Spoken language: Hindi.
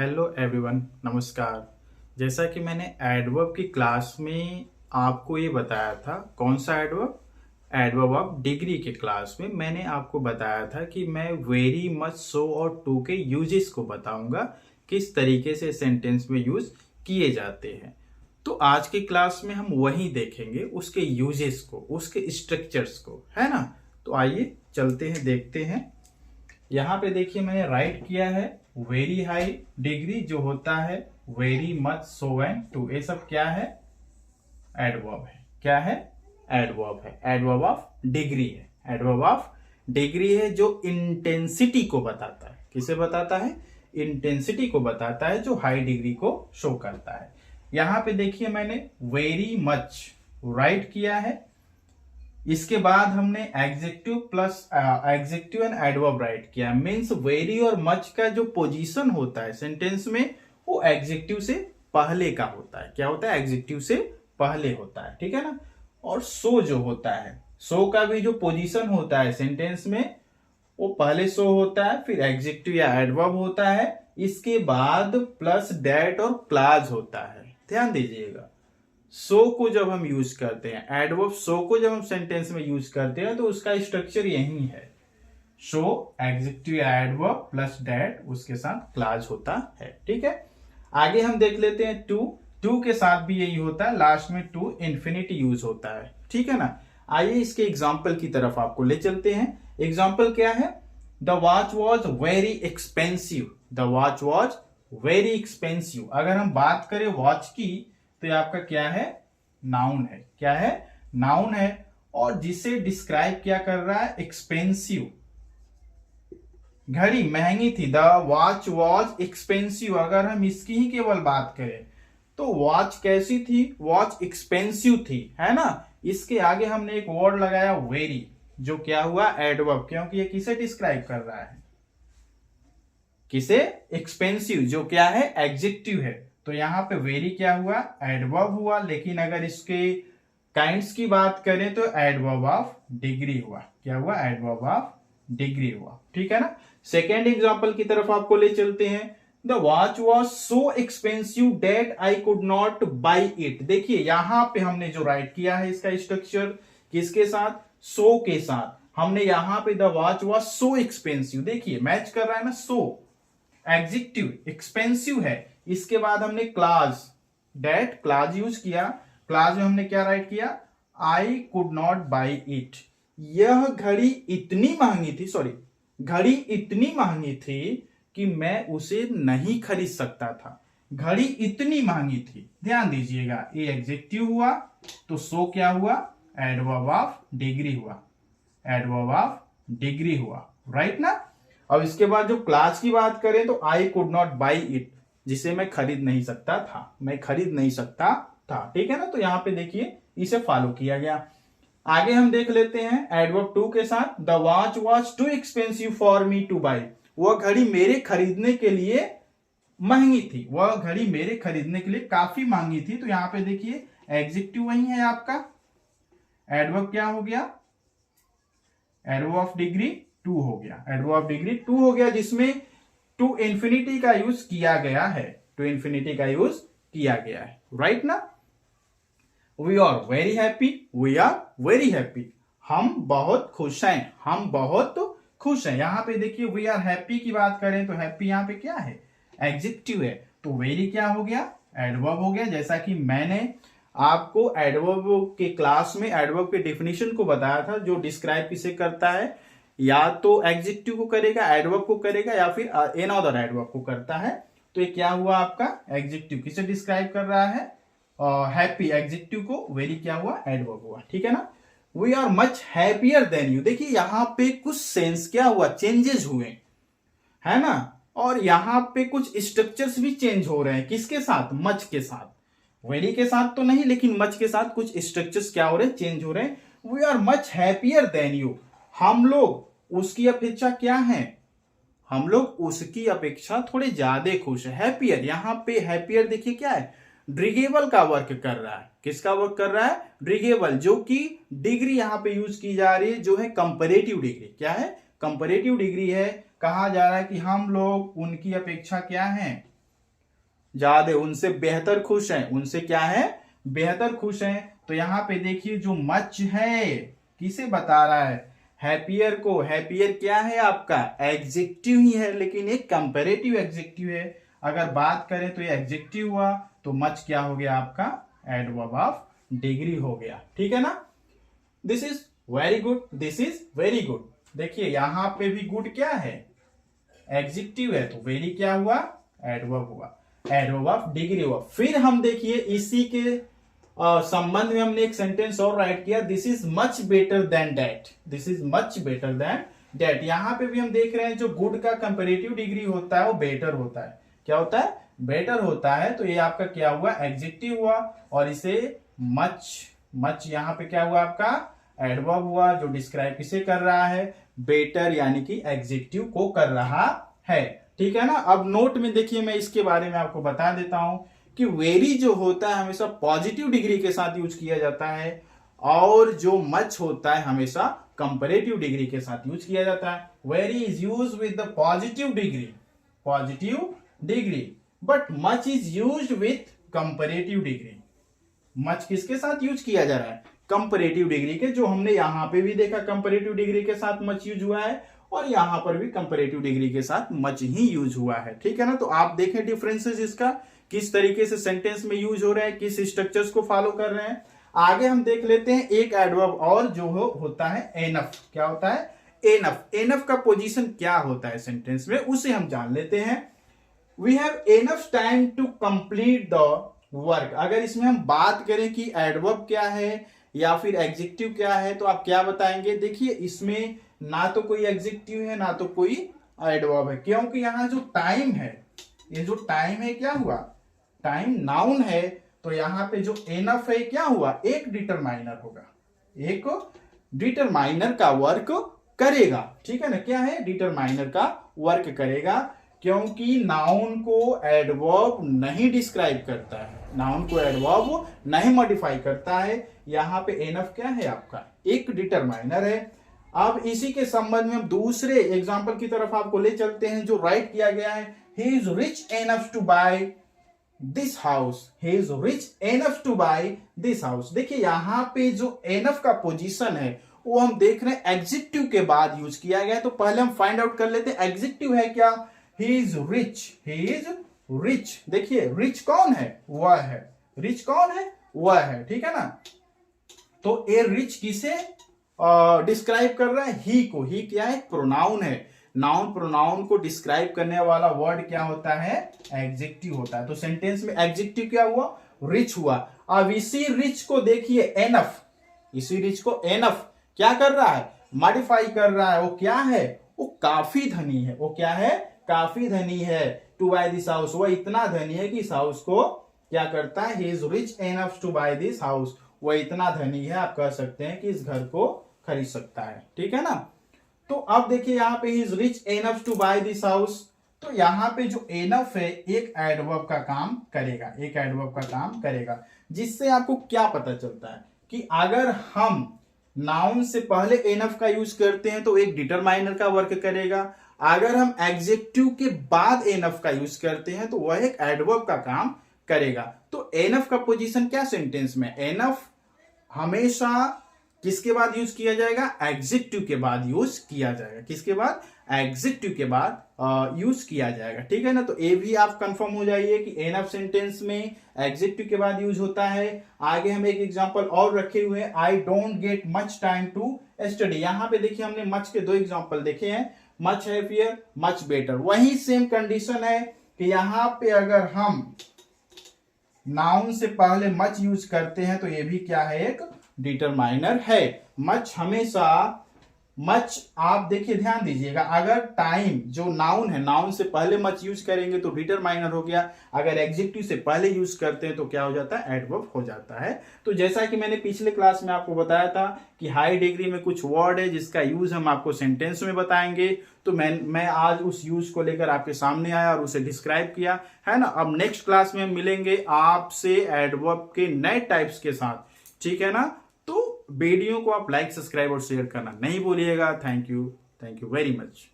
हेलो एवरीवन, नमस्कार। जैसा कि मैंने एडवर्ब की क्लास में आपको ये बताया था, कौन सा एडवर्ब? एडवर्ब ऑफ डिग्री के क्लास में मैंने आपको बताया था कि मैं वेरी मच, सो और टू के यूजेस को बताऊंगा, किस तरीके से सेंटेंस में यूज किए जाते हैं। तो आज की क्लास में हम वही देखेंगे, उसके यूजेस को, उसके स्ट्रक्चर्स को, है ना। तो आइए चलते हैं, देखते हैं। यहाँ पे देखिए मैंने राइट किया है वेरी हाई डिग्री, जो होता है very much, so and to. ये सब क्या है? एडवर्ब है। क्या है? एडवर्ब है। एडवर्ब ऑफ डिग्री है। एडवर्ब ऑफ डिग्री है जो इंटेंसिटी को बताता है। किसे बताता है? इंटेंसिटी को बताता है, जो हाई डिग्री को शो करता है। यहां पे देखिए मैंने वेरी मच राइट किया है, इसके बाद हमने adjective plus adjective and adverb right किया। मींस वेरी और मच का जो पोजीशन होता है सेंटेंस में, वो एडजेक्टिव से पहले का होता है। क्या होता है? एडजेक्टिव से पहले होता है, ठीक है ना। और सो जो होता है, सो का भी जो पोजीशन होता है सेंटेंस में, वो पहले सो होता है, फिर एडजेक्टिव या एडवर्ब होता है, इसके बाद प्लस डेट और क्लाज होता है। ध्यान दीजिएगा, सो को जब हम यूज करते हैं, एडवर्ब सो को जब हम सेंटेंस में यूज करते हैं, तो उसका स्ट्रक्चर यही है। सो एडजेक्टिव या एडवर्ब प्लस डेट, उसके साथ क्लाज होता है, ठीक है। आगे हम देख लेते हैं टू। टू के साथ भी यही होता है, लास्ट में टू इंफिनिटी यूज होता है, ठीक है ना। आइए इसके एग्जाम्पल की तरफ आपको ले चलते हैं। एग्जाम्पल क्या है? The watch was very expensive. The watch was very expensive. अगर हम बात करें वॉच की, तो ये आपका क्या है? नाउन है। क्या है? नाउन है। और जिसे डिस्क्राइब क्या कर रहा है? एक्सपेंसिव। घड़ी महंगी थी। The watch was expensive. अगर हम इसकी ही केवल बात करें, तो वॉच कैसी थी? वॉच एक्सपेंसिव थी, है ना। इसके आगे हमने एक वर्ड लगाया वेरी, जो क्या हुआ? एडवर्ब, क्योंकि ये किसे डिस्क्राइब कर रहा है? किसे? एक्सपेंसिव, जो क्या है? एडजेक्टिव है। तो यहां पे वेरी क्या हुआ? एडवर्ब हुआ। लेकिन अगर इसके काइंड्स की बात करें, तो एडवर्ब ऑफ डिग्री हुआ। क्या हुआ? एडवर्ब ऑफ डिग्री हुआ, ठीक है ना। सेकेंड एग्जाम्पल की तरफ आपको ले चलते हैं। The watch was so expensive that I could not buy it. देखिए यहां पे हमने जो राइट किया है, इसका स्ट्रक्चर किसके साथ? सो के साथ। हमने यहां पे the watch was so expensive, देखिए मैच कर रहा है ना। सो एडजेक्टिव, एक्सपेंसिव है, इसके बाद हमने क्लाज, डेट क्लाज यूज किया। क्लाज में हमने क्या राइट किया? आई कुड नॉट बाई इट। यह घड़ी इतनी महंगी थी, सॉरी, घड़ी इतनी महंगी थी कि मैं उसे नहीं खरीद सकता था। घड़ी इतनी महंगी थी। ध्यान दीजिएगा, ये एडजेक्टिव हुआ, तो सो क्या हुआ? एडवर्ब ऑफ डिग्री हुआ। एडवर्ब ऑफ डिग्री हुआ, राइट ना। अब इसके बाद जो क्लास की बात करें, तो आई कुड नॉट बाई इट, जिसे मैं खरीद नहीं सकता था। मैं खरीद नहीं सकता था, ठीक है ना। तो यहां पे देखिए इसे फॉलो किया गया। आगे हम देख लेते हैं एडवर्ब टू के साथ। The watch was too expensive for me two by. वह घड़ी मेरे खरीदने के लिए महंगी थी। वह घड़ी मेरे खरीदने के लिए काफी महंगी थी। तो यहां पे देखिए एडजेक्टिव वही है आपका। एडवर्ब क्या हो गया? एडवर्ब ऑफ डिग्री टू हो गया। एडवर्ब ऑफ डिग्री टू हो गया, जिसमें टू इंफिनिटी का यूज किया गया है। टू इंफिनिटी का यूज किया गया है, राइट ना। We are very happy. We are very happy. हम बहुत खुश हैं। हम बहुत खुश हैं। यहां पे देखिए वी आर हैप्पी की बात करें, तो हैप्पी यहां पे क्या है? एडजेक्टिव है। तो वेरी क्या हो गया? एडवर्ब हो गया। जैसा कि मैंने आपको एडवर्ब के क्लास में एडवर्ब के डेफिनेशन को बताया था, जो डिस्क्राइब किसे करता है, या तो एडजेक्टिव को करेगा, एडवर्ब को करेगा, या फिर एन अदर एडवर्ब को करता है। तो ये क्या हुआ आपका? एडजेक्टिव किसे डिस्क्राइब कर रहा है? हैप्पी एडजेक्टिव को, वेरी क्या हुआ? एडवर्ब हुआ, ठीक है ना। We are much happier than you. देखिए यहां पे कुछ सेंस क्या हुआ? चेंजेस हुए, है ना। और यहां पे कुछ स्ट्रक्चर्स भी चेंज हो रहे हैं। किसके साथ? मच के साथ। वेरी के साथ तो नहीं, लेकिन मच के साथ कुछ स्ट्रक्चर्स क्या हो रहे हैं? चेंज हो रहे हैं। We are much happier than you. हम लोग उसकी अपेक्षा क्या है? हम लोग उसकी अपेक्षा थोड़े ज्यादा खुश है। हैप्पियर, यहां पे हैप्पियर देखिए क्या है? ड्रिगेबल का वर्क कर रहा है। किसका वर्क कर रहा है? ड्रिगेबल, जो कि डिग्री यहां पे यूज की जा रही है, जो है कंपैरेटिव डिग्री। क्या है? कंपैरेटिव डिग्री है। कहा जा रहा है कि हम लोग उनकी अपेक्षा क्या है? ज्यादा, उनसे बेहतर खुश हैं, उनसे क्या है, बेहतर खुश हैं। तो यहाँ पे देखिए जो मच है किसे बता रहा है, हैप्पियर को। हैप्पियर क्या है आपका, एडजेक्टिव ही है, लेकिन एक कंपैरेटिव एडजेक्टिव है। अगर बात करें तो ये एडजेक्टिव हुआ, तो मच क्या हो गया आपका, एडवर्ब ऑफ डिग्री हो गया। ठीक है ना। This is very good, this is very good. देखिए यहां पे भी गुड क्या है, एडजेक्टिव है, तो वेरी क्या हुआ, एडवर्ब हुआ, एडवर्ब ऑफ डिग्री हुआ। फिर हम देखिए इसी के संबंध में हमने एक सेंटेंस और राइट किया, this is much better than that, this is much better than that. यहां पे भी हम देख रहे हैं जो गुड का कंपैरेटिव डिग्री होता है वो बेटर होता है। क्या होता है, बेटर होता है। तो ये आपका क्या हुआ, एडजेक्टिव हुआ, और इसे मच, मच यहां पे क्या हुआ आपका, एडवर्ब हुआ, जो डिस्क्राइब किसे कर रहा है, बेटर यानी कि एडजेक्टिव को कर रहा है। ठीक है ना। अब नोट में देखिए मैं इसके बारे में आपको बता देता हूं कि वेरी जो होता है हमेशा पॉजिटिव डिग्री के साथ यूज किया जाता है, और जो मच होता है हमेशा कंपैरेटिव डिग्री के साथ यूज किया जाता है। Very is use with the positive degree, positive degree, but much is use with comparative degree. Much किसके साथ यूज किया जा रहा है, कंपैरेटिव डिग्री के, जो हमने यहां पे भी देखा कंपैरेटिव डिग्री के साथ मच यूज हुआ है, और यहां पर भी कंपैरेटिव डिग्री के साथ मच ही यूज हुआ है। ठीक है ना। तो आप देखें डिफरेंसेस इसका, किस तरीके से सेंटेंस में यूज हो रहा है, किस स्ट्रक्चर्स को फॉलो कर रहे हैं। आगे हम देख लेते हैं एक एडवर्ब और जो होता है एनफ। क्या होता है, एनफ। एनफ का पोजीशन क्या होता है सेंटेंस में, उसे हम जान लेते हैं। We have enough time to complete the work. अगर इसमें हम बात करें कि एडवर्ब क्या है या फिर एडजेक्टिव क्या है, तो आप क्या बताएंगे। देखिए इसमें ना तो कोई एडजेक्टिव है ना तो कोई एडवर्ब है, क्योंकि यहां जो टाइम है, ये जो टाइम है क्या हुआ, टाइम नाउन है। तो यहां पे जो एनफ है क्या हुआ, एक डिटरमाइनर होगा, एक डिटरमाइनर का वर्क करेगा। ठीक है ना। क्या है, डिटरमाइनर का वर्क करेगा, क्योंकि नाउन को एडवर्ब नहीं डिस्क्राइब करता है, नाउन को एडवर्ब नहीं मॉडिफाई करता है। यहां पे एनफ क्या है आपका, एक डिटरमाइनर है। अब इसी के संबंध में हम दूसरे एग्जांपल की तरफ आपको ले चलते हैं, जो राइट किया गया है, he is rich enough to buy this house, he is rich enough to buy this house. देखिए यहां पे जो एनफ का पोजीशन है वो हम देख रहे हैं एडजेक्टिव के बाद यूज किया गया है। तो पहले हम फाइंड आउट कर लेते हैं एडजेक्टिव है क्या, ही is rich, he is rich. देखिए रिच कौन है, वह है, रिच कौन है, वह है। ठीक है ना। तो ए रिच किसे डिस्क्राइब कर रहा है, ही को। ही क्या है, प्रोनाउन है। नाउन प्रोनाउन को डिस्क्राइब करने वाला वर्ड क्या होता है, एडजेक्टिव होता है। तो सेंटेंस में एडजेक्टिव क्या हुआ, रिच हुआ। अब इसी रिच को देखिए एनफ, इसी रिच को एनफ क्या कर रहा है, मॉडिफाई कर रहा है। वो क्या है, वो काफी धनी है। वो क्या है, काफी धनी है। टू बाय दिस हाउस, वो इतना धनी है कि इस हाउस को क्या करता है, he is rich enough to buy this house. वो इतना धनी है, आप कह सकते हैं कि इस घर को खरीद सकता है। ठीक है ना। तो अब देखिए यहां पे he is rich enough to buy this house. तो यहां पे जो एनफ है एक एडवर्ब का काम करेगा, एक एडवर्ब का काम करेगा, जिससे आपको क्या पता चलता है कि अगर हम नाउन से पहले एनफ का यूज करते हैं तो एक डिटरमाइनर का वर्क करेगा। अगर हम एडजेक्टिव के बाद एनफ का यूज करते हैं तो वह एक एडवर्ब का काम करेगा। तो एनफ का पोजीशन क्या सेंटेंस में, एनफ हमेशा किसके बाद यूज किया जाएगा, एडजेक्टिव के बाद यूज किया जाएगा। किसके बाद, एडजेक्टिव के बाद यूज किया जाएगा। ठीक है ना। तो ये भी आप कंफर्म हो जाइए कि एनफ सेंटेंस में एडजेक्टिव के बाद यूज होता है। आगे हम एक एग्जांपल और रखे हुए हैं, I don't get much time to study. यहां पे देखिए हमने मच के दो एग्जांपल देखे हैं, मच हैप्पियर, मच बेटर। वही सेम कंडीशन है कि यहां पे अगर हम नाउन से पहले मच यूज करते हैं तो ये भी क्या है, एक डिटरमाइनर है। मच हमेशा, मच आप देखिए ध्यान दीजिएगा, अगर टाइम जो नाउन है, नाउन से पहले मच यूज करेंगे तो डिटरमाइनर हो गया। अगर एडजेक्टिव से पहले यूज करते हैं तो क्या हो जाता है, एडवर्ब हो जाता है। तो जैसा कि मैंने पिछले क्लास में आपको बताया था कि हाई डिग्री में कुछ वर्ड है जिसका यूज हम आपको सेंटेंस में बताएंगे। तो मैं आज उस यूज को लेकर आपके सामने आया और उसे डिस्क्राइब किया है ना। अब नेक्स्ट क्लास में हम मिलेंगे आपसे एडवर्ब के नए टाइप्स के साथ। ठीक है ना। तो वीडियो को आप लाइक, सब्सक्राइब और शेयर करना नहीं भूलिएगा। Thank you very much.